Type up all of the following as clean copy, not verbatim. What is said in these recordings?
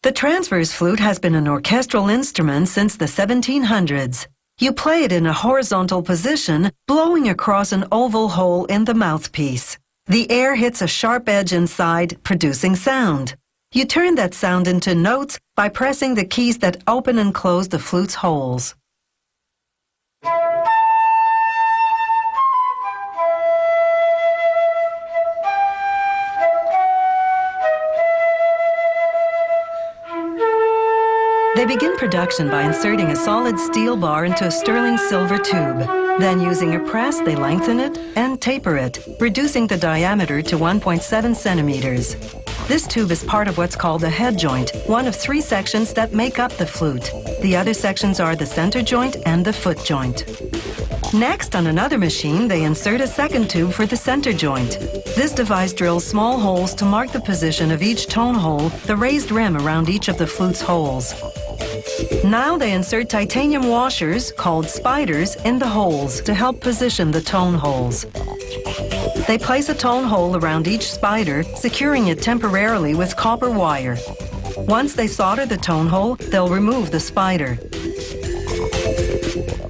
The transverse flute has been an orchestral instrument since the 1700s. You play it in a horizontal position, blowing across an oval hole in the mouthpiece. The air hits a sharp edge inside, producing sound. You turn that sound into notes by pressing the keys that open and close the flute's holes. They begin production by inserting a solid steel bar into a sterling silver tube. Then, using a press, they lengthen it and taper it, reducing the diameter to 1.7 centimeters. This tube is part of what's called a head joint, one of 3 sections that make up the flute. The other sections are the center joint and the foot joint. Next, on another machine, they insert a second tube for the center joint. This device drills small holes to mark the position of each tone hole, the raised rim around each of the flute's holes. Now they insert titanium washers, called spiders, in the holes to help position the tone holes. They place a tone hole around each spider, securing it temporarily with copper wire. Once they solder the tone hole, they'll remove the spider.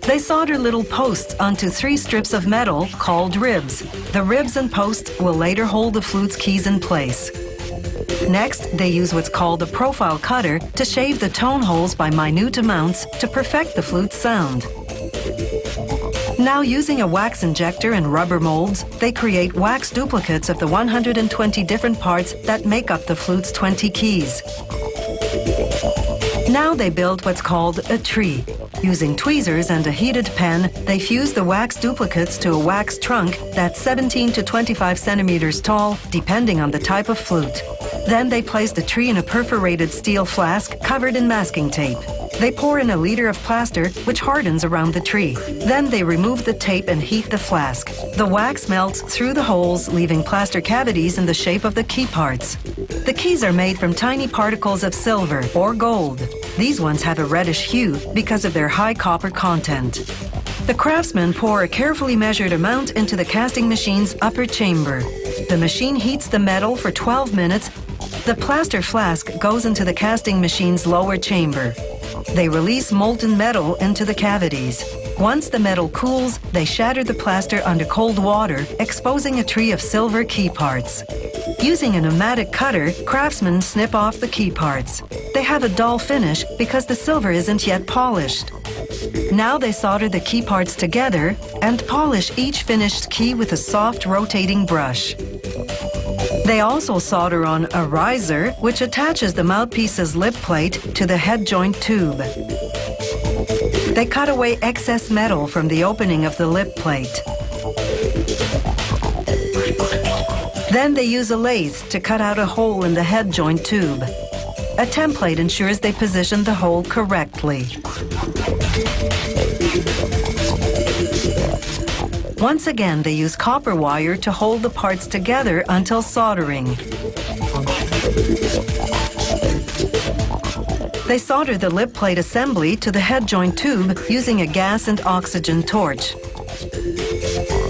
They solder little posts onto 3 strips of metal called ribs. The ribs and posts will later hold the flute's keys in place. Next, they use what's called a profile cutter to shave the tone holes by minute amounts to perfect the flute's sound. Now, using a wax injector and rubber molds, they create wax duplicates of the 120 different parts that make up the flute's 20 keys. Now they build what's called a tree. Using tweezers and a heated pen, they fuse the wax duplicates to a wax trunk that's 17 to 25 centimeters tall, depending on the type of flute. Then they place the tree in a perforated steel flask covered in masking tape. They pour in a liter of plaster, which hardens around the tree. Then they remove the tape and heat the flask. The wax melts through the holes, leaving plaster cavities in the shape of the key parts. The keys are made from tiny particles of silver or gold. These ones have a reddish hue because of their high copper content. The craftsmen pour a carefully measured amount into the casting machine's upper chamber. The machine heats the metal for 12 minutes. The plaster flask goes into the casting machine's lower chamber. They release molten metal into the cavities. Once the metal cools, they shatter the plaster under cold water, exposing a tree of silver key parts. Using a pneumatic cutter, craftsmen snip off the key parts. They have a dull finish because the silver isn't yet polished. Now they solder the key parts together and polish each finished key with a soft rotating brush. They also solder on a riser, which attaches the mouthpiece's lip plate to the head joint tube. They cut away excess metal from the opening of the lip plate. Then they use a lathe to cut out a hole in the head joint tube. A template ensures they position the hole correctly. Once again, they use copper wire to hold the parts together until soldering. They solder the lip plate assembly to the head joint tube using a gas and oxygen torch.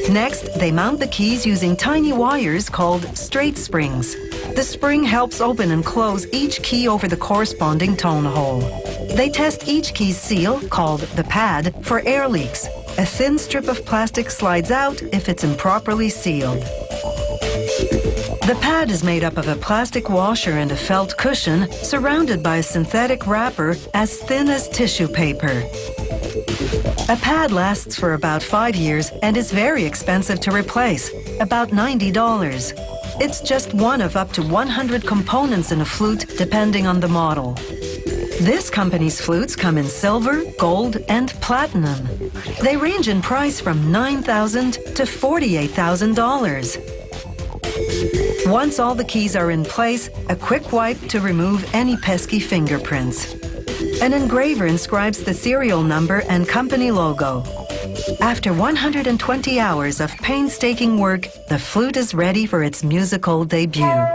Next, they mount the keys using tiny wires called straight springs. The spring helps open and close each key over the corresponding tone hole. They test each key's seal, called the pad, for air leaks. A thin strip of plastic slides out if it's improperly sealed. The pad is made up of a plastic washer and a felt cushion surrounded by a synthetic wrapper as thin as tissue paper. A pad lasts for about 5 years and is very expensive to replace, about $90. It's just one of up to 100 components in a flute, depending on the model. This company's flutes come in silver, gold, and platinum. They range in price from $9,000 to $48,000. Once all the keys are in place, a quick wipe to remove any pesky fingerprints. An engraver inscribes the serial number and company logo. After 120 hours of painstaking work, the flute is ready for its musical debut.